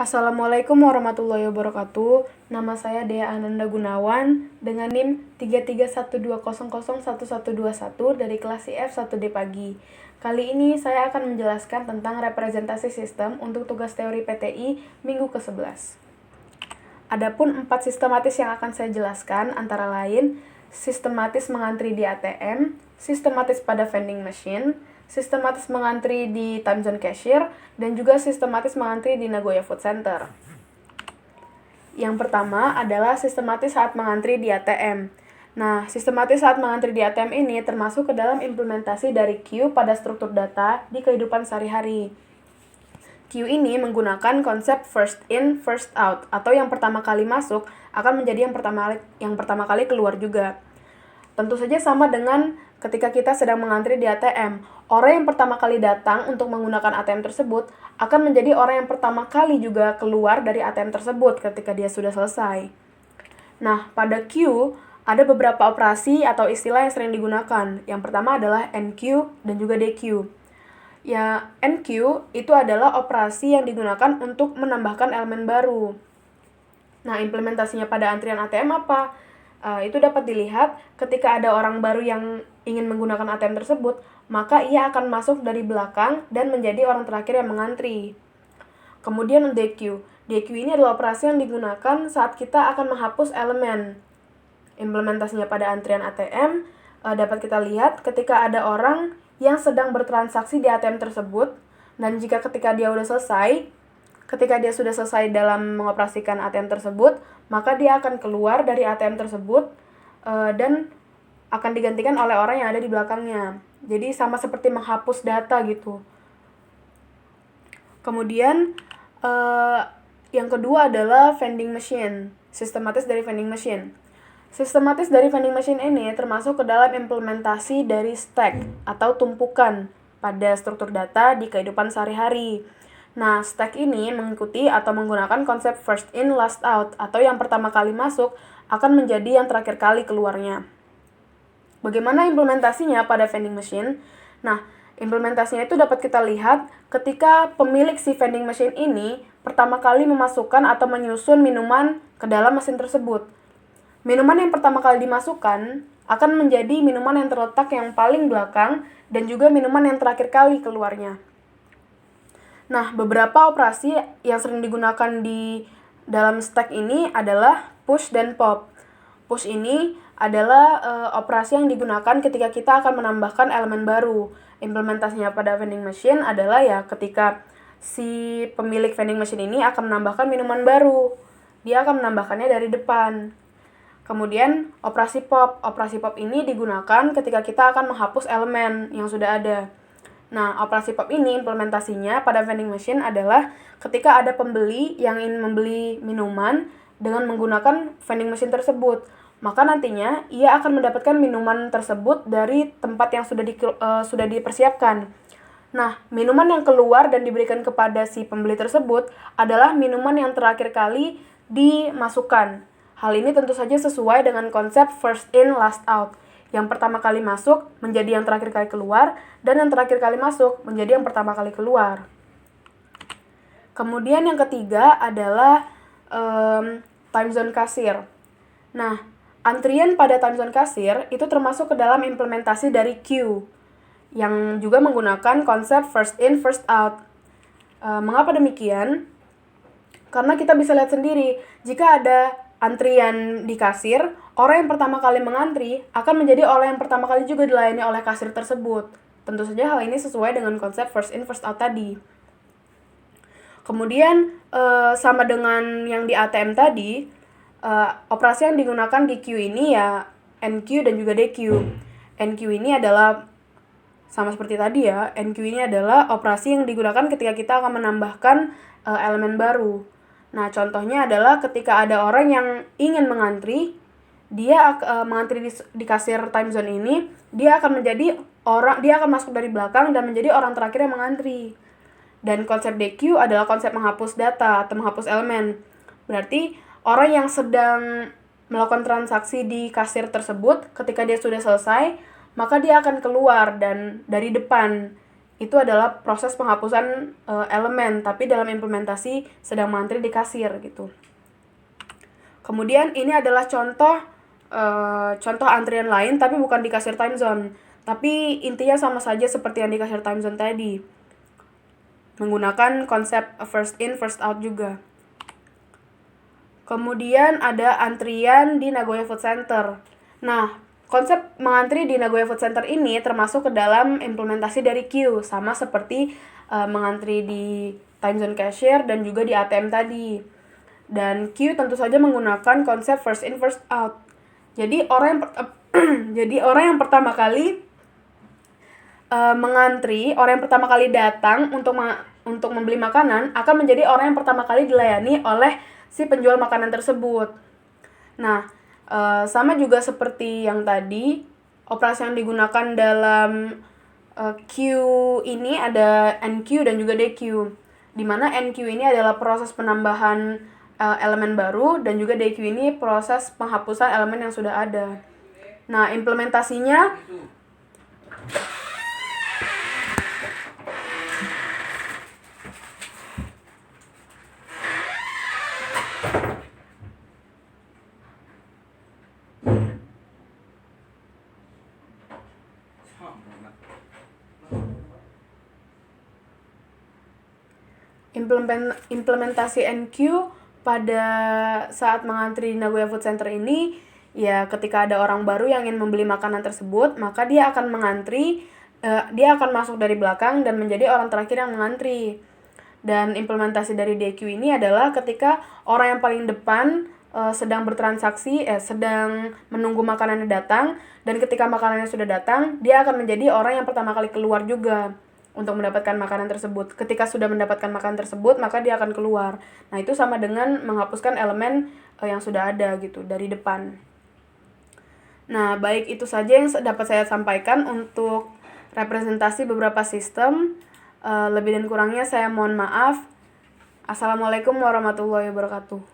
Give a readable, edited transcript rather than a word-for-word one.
Assalamualaikum warahmatullahi wabarakatuh. Nama saya Dea Ananda Gunawan dengan NIM 3312001121 dari kelas IF 1D pagi. Kali ini saya akan menjelaskan tentang representasi sistem untuk tugas teori PTI minggu ke-11. Adapun 4 sistematis yang akan saya jelaskan antara lain sistematis mengantri di ATM, sistematis pada vending machine, sistematis mengantri di time zone cashier, dan juga sistematis mengantri di Nagoya Food Center. Yang pertama adalah sistematis saat mengantri di ATM. Nah, sistematis saat mengantri di ATM ini termasuk ke dalam implementasi dari queue pada struktur data di kehidupan sehari-hari. Queue ini menggunakan konsep first in, first out, atau yang pertama kali masuk akan menjadi yang pertama kali keluar juga. Tentu saja sama dengan ketika kita sedang mengantri di ATM. Orang yang pertama kali datang untuk menggunakan ATM tersebut akan menjadi orang yang pertama kali juga keluar dari ATM tersebut ketika dia sudah selesai. Nah, pada queue ada beberapa operasi atau istilah yang sering digunakan. Yang pertama adalah NQ dan juga DQ. Ya, NQ itu adalah operasi yang digunakan untuk menambahkan elemen baru. Nah, implementasinya pada antrian ATM apa? Itu dapat dilihat ketika ada orang baru yang ingin menggunakan ATM tersebut, maka ia akan masuk dari belakang dan menjadi orang terakhir yang mengantri. Kemudian DQ. DQ ini adalah operasi yang digunakan saat kita akan menghapus elemen. Implementasinya pada antrian ATM dapat kita lihat ketika ada orang yang sedang bertransaksi di ATM tersebut, dan jika ketika dia sudah selesai dalam mengoperasikan ATM tersebut, maka dia akan keluar dari ATM tersebut dan akan digantikan oleh orang yang ada di belakangnya. Jadi sama seperti menghapus data gitu. Kemudian yang kedua adalah vending machine, sistematis dari vending machine. Sistematis dari vending machine ini termasuk ke dalam implementasi dari stack atau tumpukan pada struktur data di kehidupan sehari-hari. Nah, stack ini mengikuti atau menggunakan konsep first in, last out, atau yang pertama kali masuk akan menjadi yang terakhir kali keluarnya. Bagaimana implementasinya pada vending machine? Nah, implementasinya itu dapat kita lihat ketika pemilik si vending machine ini pertama kali memasukkan atau menyusun minuman ke dalam mesin tersebut. Minuman yang pertama kali dimasukkan akan menjadi minuman yang terletak yang paling belakang dan juga minuman yang terakhir kali keluarnya. Nah, beberapa operasi yang sering digunakan di dalam stack ini adalah push dan pop. Push ini adalah operasi yang digunakan ketika kita akan menambahkan elemen baru. Implementasinya pada vending machine adalah ya ketika si pemilik vending machine ini akan menambahkan minuman baru. Dia akan menambahkannya dari depan. Kemudian operasi pop. Operasi pop ini digunakan ketika kita akan menghapus elemen yang sudah ada. Nah, operasi pop ini implementasinya pada vending machine adalah ketika ada pembeli yang ingin membeli minuman dengan menggunakan vending machine tersebut. Maka nantinya ia akan mendapatkan minuman tersebut dari tempat yang sudah dipersiapkan. Nah, minuman yang keluar dan diberikan kepada si pembeli tersebut adalah minuman yang terakhir kali dimasukkan. Hal ini tentu saja sesuai dengan konsep first in, last out. Yang pertama kali masuk menjadi yang terakhir kali keluar, dan yang terakhir kali masuk menjadi yang pertama kali keluar. Kemudian yang ketiga adalah time zone cashier. Nah, antrian pada time zone cashier itu termasuk ke dalam implementasi dari queue, yang juga menggunakan konsep first in, first out. Mengapa demikian? Karena kita bisa lihat sendiri, jika ada antrian di kasir, orang yang pertama kali mengantri akan menjadi orang yang pertama kali juga dilayani oleh kasir tersebut. Tentu saja hal ini sesuai dengan konsep first in, first out tadi. Kemudian sama dengan yang di ATM tadi, operasi yang digunakan di queue ini ya NQ dan juga DQ. NQ ini adalah sama seperti tadi ya, NQ ini adalah operasi yang digunakan ketika kita akan menambahkan elemen baru. Nah, contohnya adalah ketika ada orang yang ingin mengantri, dia mengantri di kasir time zone ini, dia akan masuk dari belakang dan menjadi orang terakhir yang mengantri. Dan konsep DQ adalah konsep menghapus data atau menghapus elemen. Berarti orang yang sedang melakukan transaksi di kasir tersebut, ketika dia sudah selesai, maka dia akan keluar dan dari depan. itu adalah proses penghapusan elemen, tapi dalam implementasi sedang mengantri di kasir gitu. Kemudian ini adalah contoh antrian lain tapi bukan di kasir time zone. Tapi intinya sama saja seperti yang di kasir time zone tadi. Menggunakan konsep first in first out juga. Kemudian ada antrian di Nagoya Food Center. Nah, konsep mengantri di Nagoya Food Center ini termasuk ke dalam implementasi dari queue, sama seperti mengantri di time zone cashier dan juga di ATM tadi. Dan queue tentu saja menggunakan konsep first in first out. Jadi orang yang pertama kali mengantri, orang yang pertama kali datang untuk membeli makanan akan menjadi orang yang pertama kali dilayani oleh si penjual makanan tersebut. Nah, sama juga seperti yang tadi, operasi yang digunakan dalam queue ini ada NQ dan juga DQ. Di mana NQ ini adalah proses penambahan elemen baru dan juga DQ ini proses penghapusan elemen yang sudah ada. Nah, implementasinya implementasi NQ pada saat mengantri di Nagoya Food Center ini, ya ketika ada orang baru yang ingin membeli makanan tersebut, maka dia akan mengantri, dia akan masuk dari belakang dan menjadi orang terakhir yang mengantri. Dan implementasi dari DQ ini adalah ketika orang yang paling depan sedang bertransaksi, sedang menunggu makanannya datang, dan ketika makanannya sudah datang, dia akan menjadi orang yang pertama kali keluar juga untuk mendapatkan makanan tersebut. Ketika sudah mendapatkan makanan tersebut, maka dia akan keluar. Nah, itu sama dengan menghapuskan elemen yang sudah ada gitu dari depan. Nah, baik itu saja yang dapat saya sampaikan untuk representasi beberapa sistem. Lebih dan kurangnya saya mohon maaf. Assalamualaikum warahmatullahi wabarakatuh.